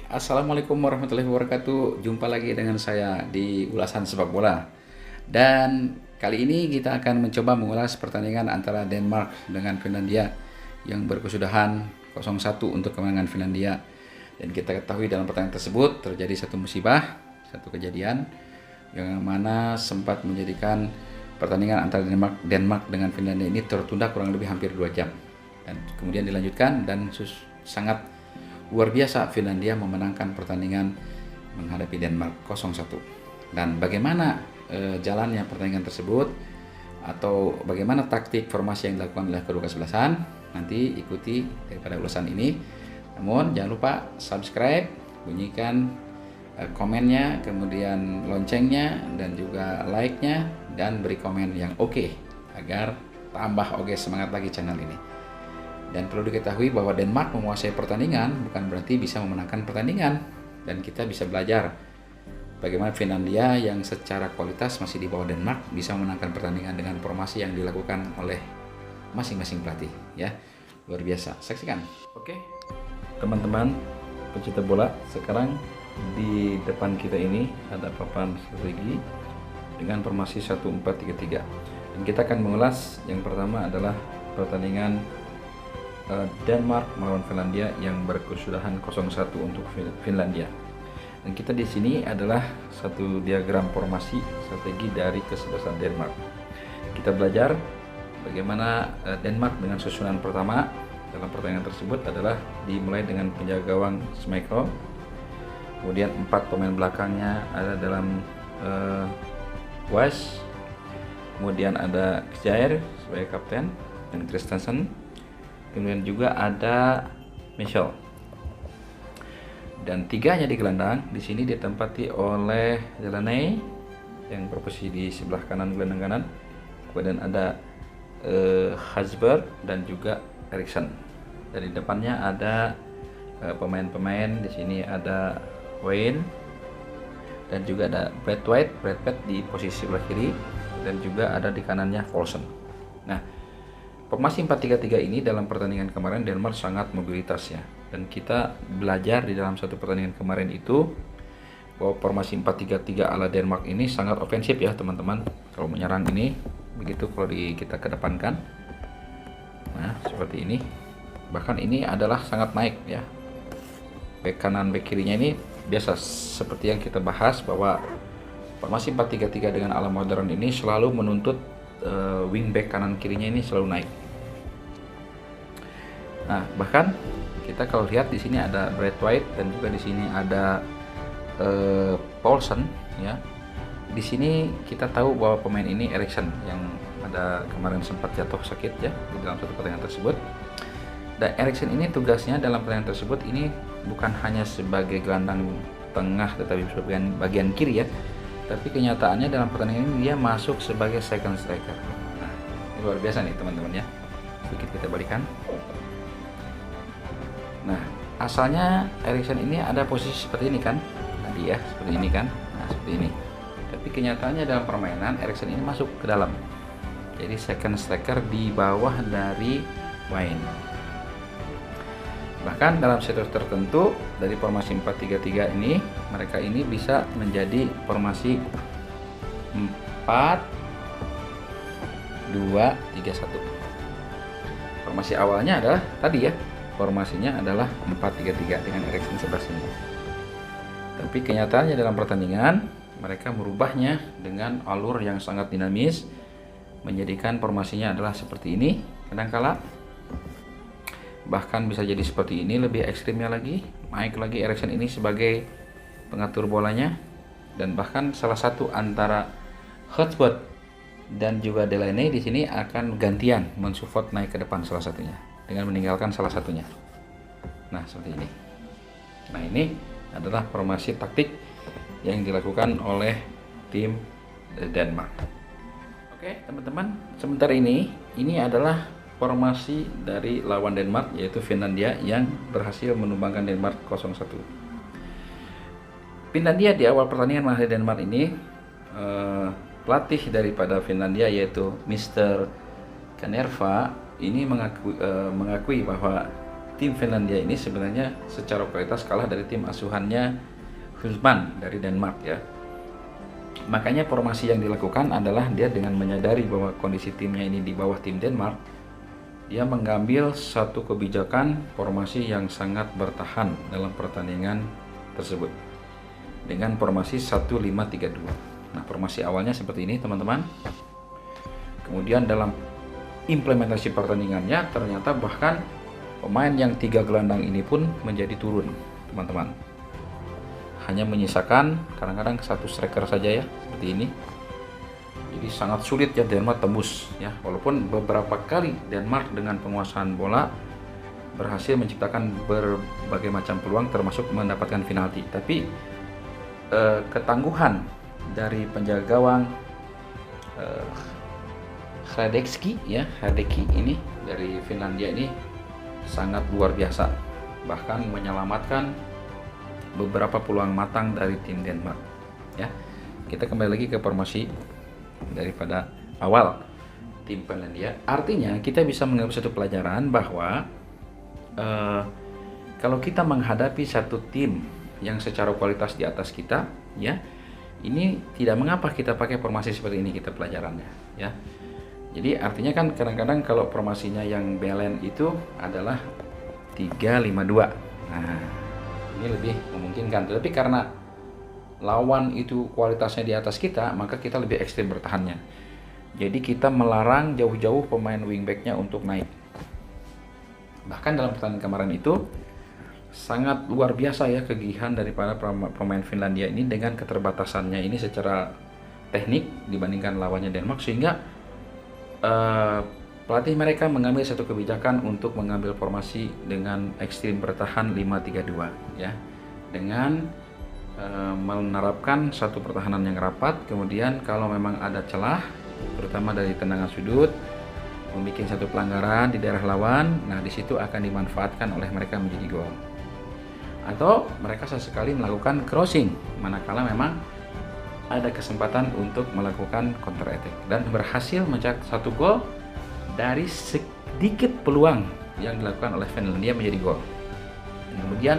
Assalamualaikum warahmatullahi wabarakatuh. Jumpa lagi dengan saya di ulasan sepak bola. Dan kali ini kita akan mencoba mengulas pertandingan antara Denmark dengan Finlandia yang berkesudahan 0-1 untuk kemenangan Finlandia. Dan kita ketahui dalam pertandingan tersebut terjadi satu musibah, satu kejadian yang mana sempat menjadikan pertandingan antara Denmark dengan Finlandia ini tertunda kurang lebih hampir 2 jam. Dan kemudian dilanjutkan dan sangat luar biasa Finlandia memenangkan pertandingan menghadapi Denmark 0-1. Dan bagaimana jalannya pertandingan tersebut atau bagaimana taktik formasi yang dilakukan oleh kedua kesebelasan, nanti ikuti daripada ulasan ini. Namun jangan lupa subscribe, bunyikan komennya, kemudian loncengnya dan juga like-nya, dan beri komen yang oke agar tambah semangat lagi channel ini. Dan perlu diketahui bahwa Denmark menguasai pertandingan bukan berarti bisa memenangkan pertandingan, dan kita bisa belajar bagaimana Finlandia yang secara kualitas masih di bawah Denmark bisa memenangkan pertandingan dengan formasi yang dilakukan oleh masing-masing pelatih, ya. Luar biasa. Saksikan. Teman-teman pecinta bola, sekarang di depan kita ini ada papan strategi dengan formasi 1-4-3-3. Dan kita akan mengulas yang pertama adalah pertandingan Denmark melawan Finlandia yang berkesudahan 0-1 untuk Finlandia. Dan kita di sini adalah satu diagram formasi strategi dari kesebelasan Denmark. Kita belajar bagaimana Denmark dengan susunan pertama dalam pertandingan tersebut adalah dimulai dengan penjaga gawang Schmeichel. Kemudian 4 pemain belakangnya ada dalam Weiss. Kemudian ada Kjaer sebagai kapten dan Christensen. Kemudian juga ada Michel. Dan tiganya di gelandang di sini ditempati oleh Delaney yang berposisi di sebelah kanan gelandang kanan. Kemudian ada Hasberg dan juga Eriksen. Dari depannya ada pemain-pemain, di sini ada Wayne dan juga ada Brad Pitt di posisi sebelah kiri, dan juga ada di kanannya Poulsen. Nah, formasi 4-3-3 ini dalam pertandingan kemarin Denmark sangat mobilitas, ya. Dan kita belajar di dalam satu pertandingan kemarin itu bahwa formasi 4-3-3 ala Denmark ini sangat ofensif, ya teman-teman. Kalau menyerang ini begitu, kalau kita kedepankan. Nah, seperti ini. Bahkan ini adalah sangat naik, ya. Bek kanan, bek kirinya ini biasa seperti yang kita bahas bahwa formasi 4-3-3 dengan ala modern ini selalu menuntut wingback kanan kirinya ini selalu naik. Nah, bahkan kita kalau lihat di sini ada Brad White dan juga di sini ada Poulsen, ya. Di sini kita tahu bahwa pemain ini Eriksen yang ada kemarin sempat jatuh sakit, ya, di dalam satu pertandingan tersebut. Dan Eriksen ini tugasnya dalam pertandingan tersebut ini bukan hanya sebagai gelandang tengah tetapi sebagai bagian kiri, ya. Tapi kenyataannya dalam pertandingan ini dia masuk sebagai second striker. Nah, ini luar biasa nih teman-teman, ya. Sedikit kita balikan. Nah, asalnya Eriksen ini ada posisi seperti ini kan, tadi, ya, seperti ini kan. Nah, seperti ini. Tapi kenyataannya dalam permainan Eriksen ini masuk ke dalam. Jadi second striker di bawah dari Wayne. Bahkan dalam situasi tertentu dari formasi 4-3-3 ini, mereka ini bisa menjadi formasi 4-2-3-1. Formasi awalnya adalah tadi, ya, formasinya adalah 4-3-3 dengan Eriksen sebelah sini. Tapi kenyataannya dalam pertandingan mereka merubahnya dengan alur yang sangat dinamis, menjadikan formasinya adalah seperti ini kadangkala. Bahkan bisa jadi seperti ini, lebih ekstrimnya lagi, naik lagi Eriksen ini sebagai pengatur bolanya. Dan bahkan salah satu antara Hotspot dan juga Delaney di sini akan gantian mensupport naik ke depan salah satunya dengan meninggalkan salah satunya. Nah, seperti ini. Nah, ini adalah formasi taktik yang dilakukan oleh tim Denmark. Teman-teman, sementara ini adalah formasi dari lawan Denmark, yaitu Finlandia yang berhasil menumbangkan Denmark 0-1. Finlandia di awal pertandingan menghadapi Denmark ini, pelatih daripada Finlandia yaitu Mr. Kanerva ini mengakui bahwa tim Finlandia ini sebenarnya secara kualitas kalah dari tim asuhannya Husman dari Denmark ya. Makanya formasi yang dilakukan adalah dia dengan menyadari bahwa kondisi timnya ini di bawah tim Denmark, dia mengambil satu kebijakan formasi yang sangat bertahan dalam pertandingan tersebut dengan formasi 1-5-3-2. Nah, formasi awalnya seperti ini teman-teman. Kemudian dalam implementasi pertandingannya ternyata bahkan pemain yang 3 gelandang ini pun menjadi turun teman-teman. Hanya menyisakan kadang-kadang 1 striker saja ya, seperti ini. Jadi sangat sulit ya Denmark tembus ya, walaupun beberapa kali Denmark dengan penguasaan bola berhasil menciptakan berbagai macam peluang termasuk mendapatkan penalti. Tapi ketangguhan dari penjaga gawang Hradecki ya, Hradecki ini dari Finlandia ini sangat luar biasa, bahkan menyelamatkan beberapa peluang matang dari tim Denmark ya. Kita kembali lagi ke formasi daripada awal tim Finlandia. Artinya kita bisa mengambil satu pelajaran bahwa kalau kita menghadapi satu tim yang secara kualitas di atas kita ya, ini tidak mengapa kita pakai formasi seperti ini, kita pelajarannya ya. Jadi artinya kan kadang-kadang kalau formasinya yang balance itu adalah 3-5-2. Nah, ini lebih memungkinkan. Tetapi karena lawan itu kualitasnya di atas kita, maka kita lebih ekstrim bertahannya. Jadi kita melarang jauh-jauh pemain wingbacknya untuk naik. Bahkan dalam pertandingan kemarin itu sangat luar biasa ya kegigihan daripada pemain Finlandia ini dengan keterbatasannya ini secara teknik dibandingkan lawannya Denmark, sehingga pelatih mereka mengambil satu kebijakan untuk mengambil formasi dengan ekstrim bertahan 5-3-2 ya, dengan menerapkan satu pertahanan yang rapat. Kemudian kalau memang ada celah terutama dari tendangan sudut, membuat satu pelanggaran di daerah lawan, nah di situ akan dimanfaatkan oleh mereka menjadi gol. Atau mereka sesekali melakukan crossing manakala memang ada kesempatan untuk melakukan counter attack dan berhasil mencetak satu gol dari sedikit peluang yang dilakukan oleh Finlandia menjadi gol. Dan kemudian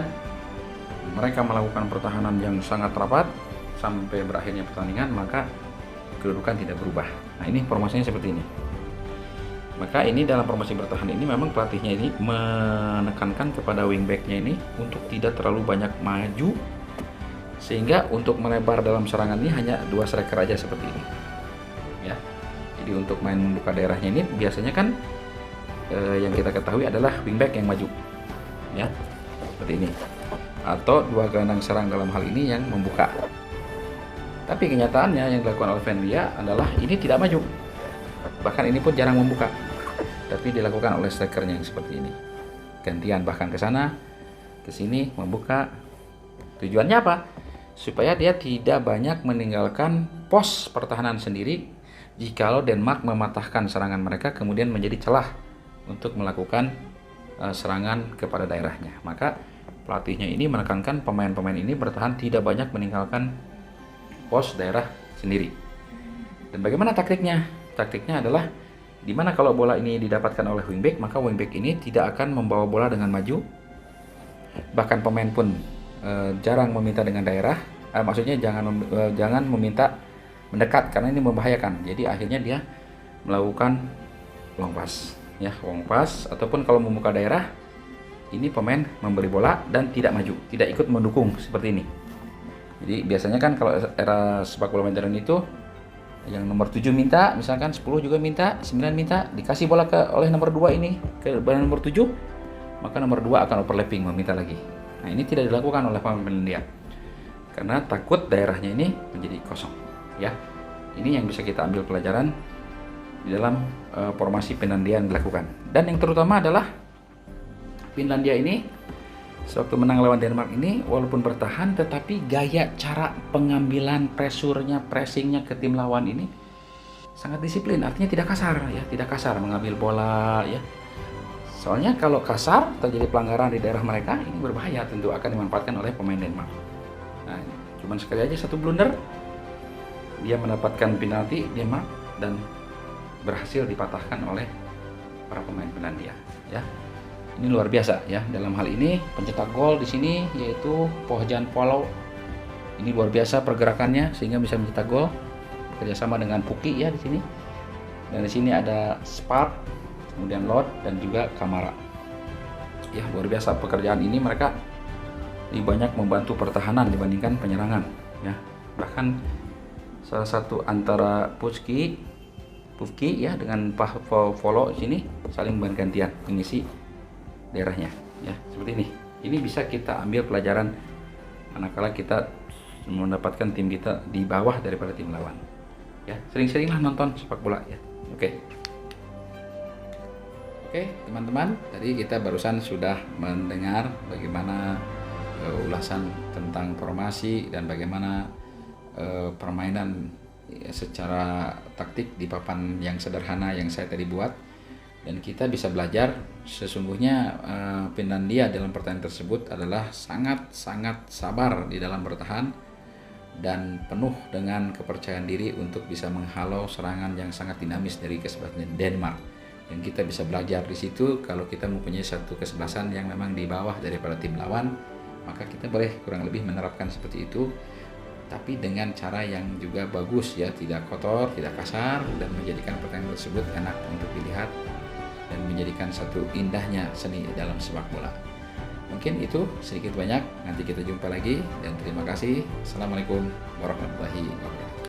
mereka melakukan pertahanan yang sangat rapat sampai berakhirnya pertandingan, maka kedudukan tidak berubah. Nah, ini formasinya seperti ini. Maka ini dalam formasi bertahan ini memang pelatihnya ini menekankan kepada wingbacknya ini untuk tidak terlalu banyak maju, sehingga untuk melebar dalam serangan ini hanya 2 striker aja seperti ini ya. Jadi untuk main membuka daerahnya ini biasanya kan yang kita ketahui adalah wingback yang maju ya, seperti ini, atau 2 gelandang serang dalam hal ini yang membuka. Tapi kenyataannya yang dilakukan oleh Finlandia adalah ini tidak maju, bahkan ini pun jarang membuka, tapi dilakukan oleh strikernya yang seperti ini, gantian bahkan ke sana ke sini membuka. Tujuannya apa? Supaya dia tidak banyak meninggalkan pos pertahanan sendiri jikalau Denmark mematahkan serangan mereka kemudian menjadi celah untuk melakukan serangan kepada daerahnya. Maka pelatihnya ini menekankan pemain-pemain ini bertahan tidak banyak meninggalkan pos daerah sendiri. Dan bagaimana taktiknya? Taktiknya adalah dimana kalau bola ini didapatkan oleh wingback, maka wingback ini tidak akan membawa bola dengan maju. Bahkan pemain pun jarang meminta dengan daerah, maksudnya jangan meminta mendekat karena ini membahayakan. Jadi akhirnya dia melakukan long pass ya, long pass, ataupun kalau membuka daerah ini pemain memberi bola dan tidak maju, tidak ikut mendukung seperti ini. Jadi biasanya kan kalau era sepak bola modern itu yang nomor 7 minta, misalkan 10 juga minta, 9 minta, dikasih bola oleh nomor 2 ini ke nomor 7, maka nomor 2 akan overlapping meminta lagi. Nah, ini tidak dilakukan oleh pemain Finlandia karena takut daerahnya ini menjadi kosong ya. Ini yang bisa kita ambil pelajaran di dalam formasi Finlandia yang dilakukan. Dan yang terutama adalah Finlandia ini sewaktu menang lawan Denmark ini walaupun bertahan, tetapi gaya cara pengambilan pressure-nya, pressing-nya ke tim lawan ini sangat disiplin. Artinya tidak kasar ya, tidak kasar mengambil bola ya. Soalnya kalau kasar terjadi pelanggaran di daerah mereka, ini berbahaya, tentu akan dimanfaatkan oleh pemain Denmark. Nah, cuman sekali aja satu blunder, dia mendapatkan penalti Denmark dan berhasil dipatahkan oleh para pemain Finlandia ya. Ini luar biasa ya. Dalam hal ini pencetak gol di sini yaitu Pohjan Polo. Ini luar biasa pergerakannya sehingga bisa mencetak gol. Kerjasama dengan Puki ya di sini. Dan di sini ada Spark, kemudian Lord dan juga Kamara. Ya, luar biasa pekerjaan ini, mereka lebih banyak membantu pertahanan dibandingkan penyerangan ya. Bahkan salah satu antara Pufki ya dengan Polo di sini saling bergantian mengisi daerahnya ya, seperti ini. Ini bisa kita ambil pelajaran manakala kita mendapatkan tim kita di bawah daripada tim lawan ya. Sering-seringlah nonton sepak bola ya. Oke, teman-teman, tadi kita barusan sudah mendengar bagaimana ulasan tentang formasi dan bagaimana permainan ya, secara taktik di papan yang sederhana yang saya tadi buat. Dan kita bisa belajar sesungguhnya Finlandia dalam pertandingan tersebut adalah sangat-sangat sabar di dalam bertahan dan penuh dengan kepercayaan diri untuk bisa menghalau serangan yang sangat dinamis dari kesebelasan Denmark. Dan kita bisa belajar di situ, kalau kita mempunyai satu kesebelasan yang memang di bawah daripada tim lawan, maka kita boleh kurang lebih menerapkan seperti itu, tapi dengan cara yang juga bagus ya, tidak kotor, tidak kasar, dan menjadikan pertandingan tersebut enak untuk dilihat dan menjadikan satu indahnya seni dalam sepak bola. Mungkin itu sedikit banyak, nanti kita jumpa lagi dan terima kasih. Assalamualaikum warahmatullahi wabarakatuh.